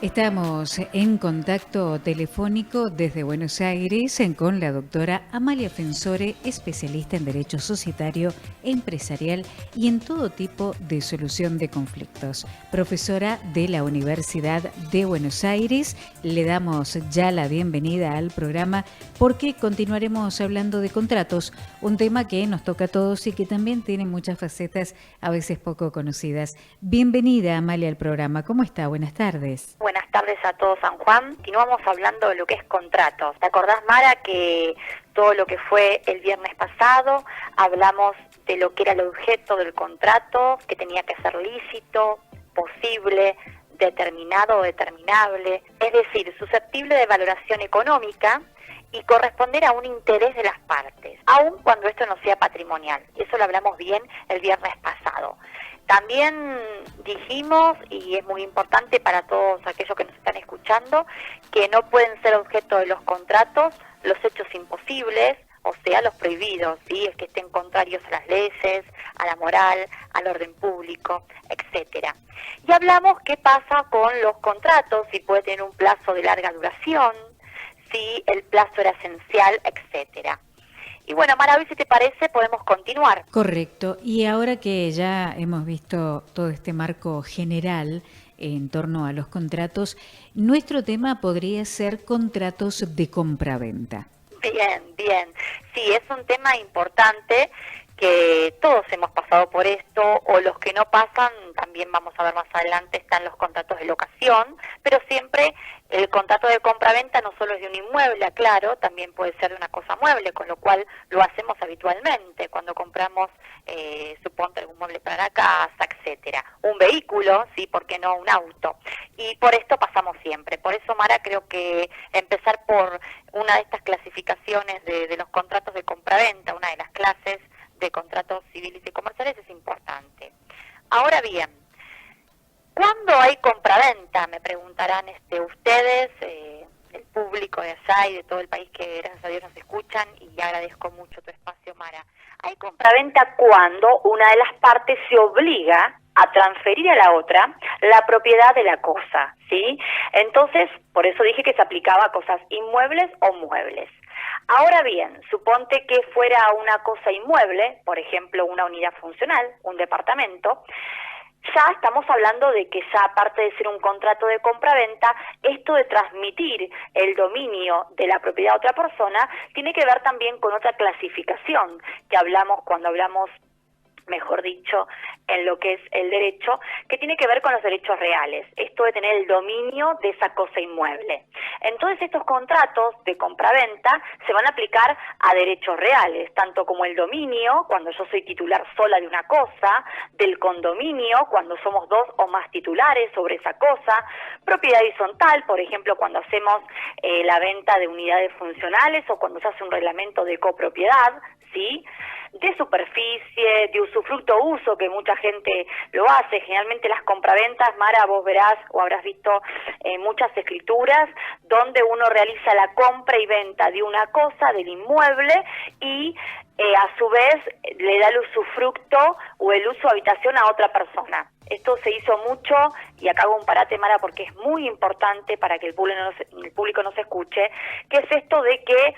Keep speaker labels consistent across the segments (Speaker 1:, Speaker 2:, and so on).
Speaker 1: Estamos en contacto telefónico desde Buenos Aires con la doctora Amalia Fensore, especialista en Derecho Societario, Empresarial y en todo tipo de solución de conflictos. Profesora de la Universidad de Buenos Aires, le damos ya la bienvenida al programa porque continuaremos hablando de contratos, un tema que nos toca a todos y que también tiene muchas facetas a veces poco conocidas. Bienvenida, Amalia, al programa. ¿Cómo está? Buenas tardes.
Speaker 2: Buenas tardes a todos, San Juan. Continuamos hablando de lo que es contratos. ¿Te acordás, Mara, que todo lo que fue el viernes pasado hablamos de lo que era el objeto del contrato, que tenía que ser lícito, posible, determinado o determinable, es decir, susceptible de valoración económica y corresponder a un interés de las partes, aun cuando esto no sea patrimonial? Y eso lo hablamos bien el viernes pasado. También dijimos, y es muy importante para todos aquellos que nos están escuchando, que no pueden ser objeto de los contratos los hechos imposibles, o sea, los prohibidos, ¿sí? Es que estén contrarios a las leyes, a la moral, al orden público, etcétera. Y hablamos qué pasa con los contratos, si puede tener un plazo de larga duración, si el plazo era esencial, etcétera. Y bueno, Mara, hoy, si te parece, podemos continuar.
Speaker 1: Correcto. Y ahora que ya hemos visto todo este marco general en torno a los contratos, nuestro tema podría ser contratos de compraventa.
Speaker 2: Bien. Sí, es un tema importante que todos hemos pasado por esto, o los que no pasan, también vamos a ver más adelante, están los contratos de locación, pero siempre el contrato de compraventa no solo es de un inmueble, aclaro, también puede ser de una cosa mueble, con lo cual lo hacemos habitualmente cuando compramos, suponte, algún mueble para la casa, etcétera. Un vehículo, sí, ¿por qué no un auto? Y por esto pasamos siempre. Por eso, Mara, creo que empezar por una de estas clasificaciones de los contratos de compraventa, una de las clases de contratos civiles y comerciales, es importante. Ahora bien, ¿cuándo hay compraventa? Me preguntarán ustedes, el público de allá y de todo el país que gracias a Dios nos escuchan, y agradezco mucho tu espacio, Mara. Hay compraventa cuando una de las partes se obliga a transferir a la otra la propiedad de la cosa, ¿sí? Entonces, por eso dije que se aplicaba a cosas inmuebles o muebles. Ahora bien, suponte que fuera una cosa inmueble, por ejemplo, una unidad funcional, un departamento, ya estamos hablando de que ya, aparte de ser un contrato de compraventa, esto de transmitir el dominio de la propiedad a otra persona tiene que ver también con otra clasificación que hablamos cuando hablamos, mejor dicho, en lo que es el derecho, que tiene que ver con los derechos reales, esto de tener el dominio de esa cosa inmueble. Entonces, estos contratos de compraventa se van a aplicar a derechos reales, tanto como el dominio, cuando yo soy titular sola de una cosa, del condominio, cuando somos dos o más titulares sobre esa cosa, propiedad horizontal, por ejemplo, cuando hacemos la venta de unidades funcionales o cuando se hace un reglamento de copropiedad, ¿sí?, de superficie, de usufructo uso, que mucha gente lo hace. Generalmente las compraventas, Mara, vos verás o habrás visto muchas escrituras donde uno realiza la compra y venta de una cosa, del inmueble, y a su vez le da el usufructo o el uso de habitación a otra persona. Esto se hizo mucho, y acá hago un parate, Mara, porque es muy importante para que el público nos escuche, que es esto de que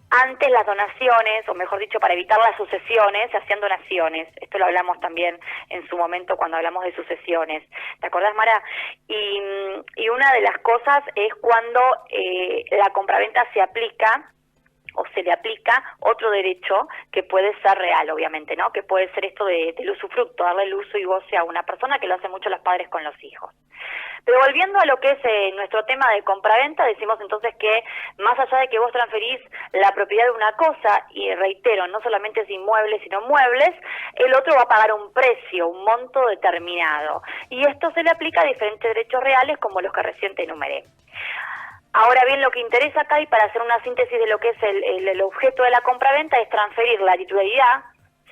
Speaker 2: antes las donaciones, o mejor dicho, para evitar las sucesiones, se hacían donaciones. Esto lo hablamos también en su momento cuando hablamos de sucesiones. ¿Te acordás, Mara? Y una de las cosas es cuando la compraventa se aplica o se le aplica otro derecho que puede ser real, obviamente, ¿no? Que puede ser esto del usufructo, darle el uso y goce a una persona, que lo hacen mucho los padres con los hijos. Pero volviendo a lo que es nuestro tema de compraventa, decimos entonces que más allá de que vos transferís la propiedad de una cosa, y reitero, no solamente es inmuebles sino muebles, el otro va a pagar un precio, un monto determinado. Y esto se le aplica a diferentes derechos reales como los que recién te enumeré. Ahora bien, lo que interesa acá, y para hacer una síntesis de lo que es el objeto de la compraventa, es transferir la titularidad,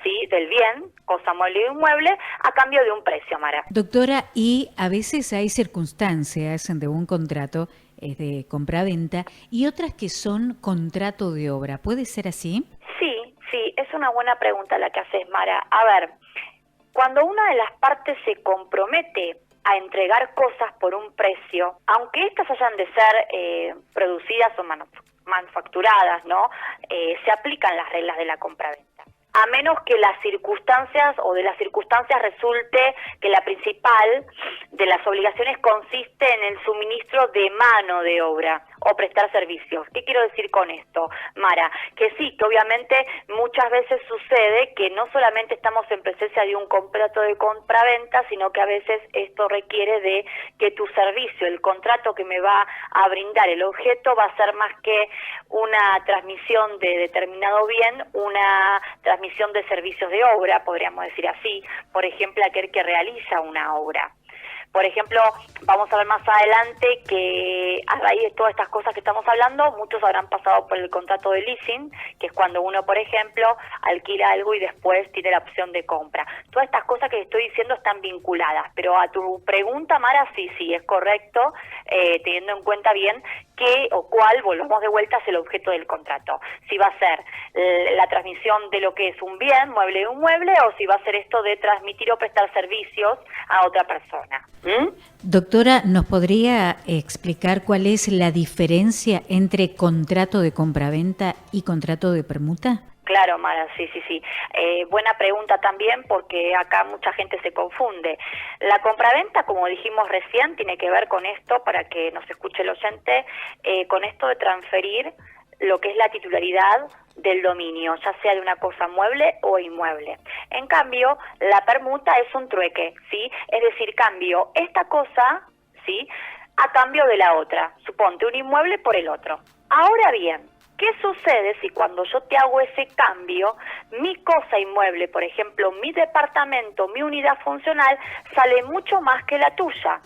Speaker 2: ¿sí?, del bien, cosa mueble y inmueble, a cambio de un precio, Mara.
Speaker 1: Doctora, y a veces hay circunstancias de un contrato de compraventa y otras que son contrato de obra. ¿Puede ser así?
Speaker 2: Sí, es una buena pregunta la que haces, Mara. A ver, cuando una de las partes se compromete a entregar cosas por un precio, aunque estas hayan de ser producidas o manufacturadas, ¿no? Se aplican las reglas de la compraventa. A menos que las circunstancias o de las circunstancias resulte que la principal de las obligaciones consiste en el suministro de mano de obra o prestar servicios. ¿Qué quiero decir con esto, Mara? Que sí, que obviamente muchas veces sucede que no solamente estamos en presencia de un contrato de compraventa, sino que a veces esto requiere de que tu servicio, el contrato que me va a brindar el objeto, va a ser más que una transmisión de determinado bien, una transmisión de servicios de obra, podríamos decir así, por ejemplo, aquel que realiza una obra. Por ejemplo, vamos a ver más adelante que a raíz de todas estas cosas que estamos hablando, muchos habrán pasado por el contrato de leasing, que es cuando uno, por ejemplo, alquila algo y después tiene la opción de compra. Todas estas cosas que estoy diciendo están vinculadas, pero a tu pregunta, Mara, sí, es correcto, teniendo en cuenta bien qué o cuál, volvamos de vuelta, es el objeto del contrato. Si va a ser la transmisión de lo que es un bien, mueble de un mueble, o si va a ser esto de transmitir o prestar servicios a otra persona.
Speaker 1: Doctora, ¿nos podría explicar cuál es la diferencia entre contrato de compraventa y contrato de permuta?
Speaker 2: Claro, Mara, sí. Buena pregunta también, porque acá mucha gente se confunde. La compraventa, como dijimos recién, tiene que ver con esto, para que nos escuche el oyente, con esto de transferir lo que es la titularidad del dominio, ya sea de una cosa mueble o inmueble. En cambio, la permuta es un trueque, ¿sí? Es decir, cambio esta cosa, ¿sí?, a cambio de la otra. Suponte un inmueble por el otro. Ahora bien, ¿qué sucede si cuando yo te hago ese cambio, mi cosa inmueble, por ejemplo, mi departamento, mi unidad funcional, sale mucho más que la tuya?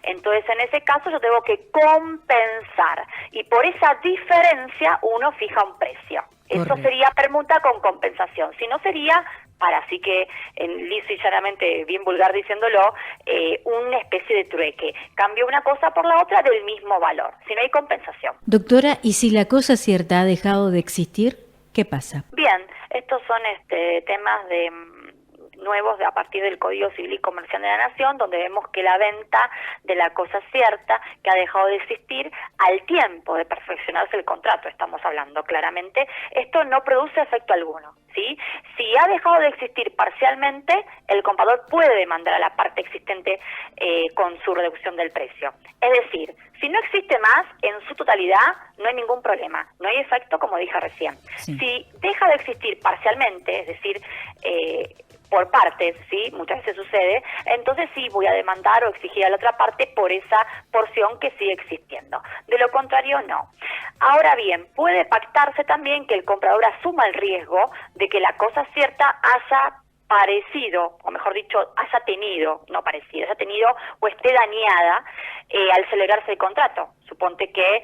Speaker 2: Entonces, en ese caso, yo tengo que compensar, y por esa diferencia uno fija un precio. Correcto. Eso sería permuta con compensación. Si no, sería, para así que, liso y llanamente, bien vulgar diciéndolo, una especie de trueque. Cambio una cosa por la otra del mismo valor, si no hay compensación.
Speaker 1: Doctora, ¿y si la cosa cierta ha dejado de existir? ¿Qué pasa?
Speaker 2: Bien, estos son temas nuevos a partir del Código Civil y Comercial de la Nación, donde vemos que la venta de la cosa cierta, que ha dejado de existir al tiempo de perfeccionarse el contrato, estamos hablando claramente, esto no produce efecto alguno, ¿sí? Si ha dejado de existir parcialmente, el comprador puede demandar a la parte existente con su reducción del precio. Es decir, si no existe más, en su totalidad no hay ningún problema, no hay efecto, como dije recién. Sí. Si deja de existir parcialmente, es decir, por partes, ¿sí?, muchas veces sucede, entonces sí voy a demandar o exigir a la otra parte por esa porción que sigue existiendo. De lo contrario, no. Ahora bien, puede pactarse también que el comprador asuma el riesgo de que la cosa cierta haya parecido, o mejor dicho, haya tenido, no parecido, haya tenido o esté dañada al celebrarse el contrato. Suponte que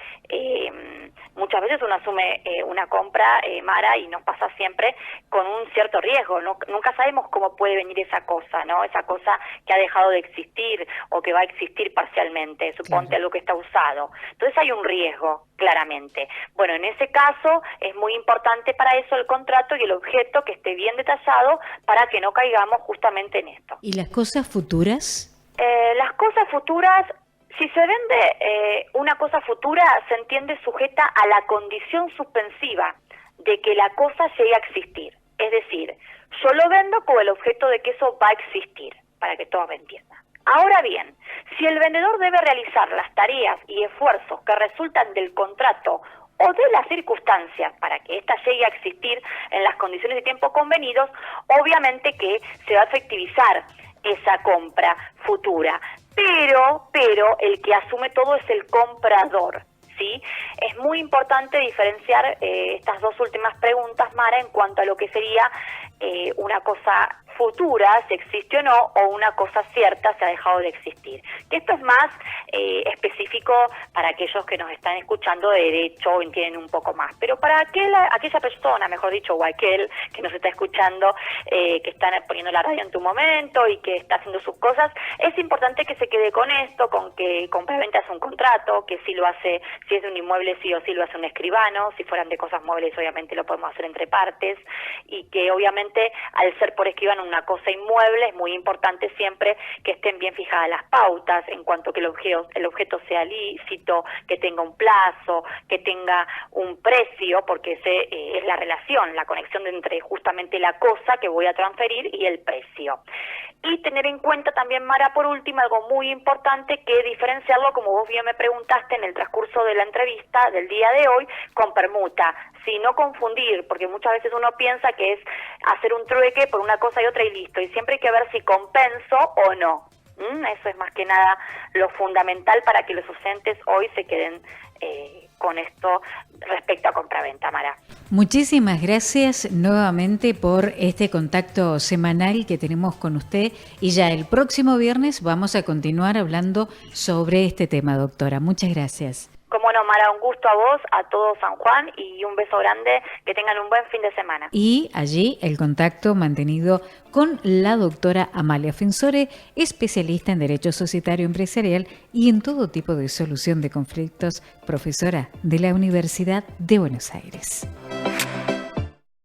Speaker 2: muchas veces uno asume una compra, Mara, y nos pasa siempre con un cierto riesgo. Nunca sabemos cómo puede venir esa cosa, ¿no? Esa cosa que ha dejado de existir o que va a existir parcialmente, suponte claro, algo que está usado. Entonces hay un riesgo, claramente. Bueno, en ese caso es muy importante para eso el contrato y el objeto que esté bien detallado para que no caigamos justamente en esto.
Speaker 1: ¿Y las cosas futuras?
Speaker 2: Las cosas futuras, si se vende una cosa futura, se entiende sujeta a la condición suspensiva de que la cosa llegue a existir. Es decir, yo lo vendo con el objeto de que eso va a existir, para que todos me entiendan. Ahora bien, si el vendedor debe realizar las tareas y esfuerzos que resultan del contrato o de las circunstancias para que ésta llegue a existir en las condiciones de tiempo convenidos, obviamente que se va a efectivizar esa compra futura. Pero el que asume todo es el comprador, ¿sí? Es muy importante diferenciar estas dos últimas preguntas, Mara, en cuanto a lo que sería una cosa futura, si existe o no, o una cosa cierta, si ha dejado de existir. Que esto es más específico para aquellos que nos están escuchando de derecho o entienden un poco más. Pero para aquella persona, mejor dicho, o aquel que nos está escuchando, que está poniendo la radio en tu momento y que está haciendo sus cosas, es importante que se quede con esto, con que compra-venta es un contrato, que si lo hace, si es de un inmueble, sí o sí lo hace un escribano, si fueran de cosas muebles, obviamente lo podemos hacer entre partes, y que obviamente obviamente al ser por escribano una cosa inmueble es muy importante siempre que estén bien fijadas las pautas en cuanto a que el objeto sea lícito, que tenga un plazo, que tenga un precio, porque ese es la relación, la conexión entre justamente la cosa que voy a transferir y el precio. Y tener en cuenta también, Mara, por último, algo muy importante, que diferenciarlo, como vos bien me preguntaste en el transcurso de la entrevista del día de hoy, con permuta. Si no confundir, porque muchas veces uno piensa que es hacer un trueque por una cosa y otra y listo, y siempre hay que ver si compenso o no. Eso es más que nada lo fundamental para que los docentes hoy se queden con esto respecto a compraventa, Mara.
Speaker 1: Muchísimas gracias nuevamente por este contacto semanal que tenemos con usted, y ya el próximo viernes vamos a continuar hablando sobre este tema, doctora. Muchas gracias.
Speaker 2: Como no, Mara, un gusto a vos, a todo San Juan, y un beso grande, que tengan un buen fin de semana.
Speaker 1: Y allí el contacto mantenido con la doctora Amalia Fensore, especialista en Derecho Societario Empresarial y en todo tipo de solución de conflictos, profesora de la Universidad de Buenos Aires.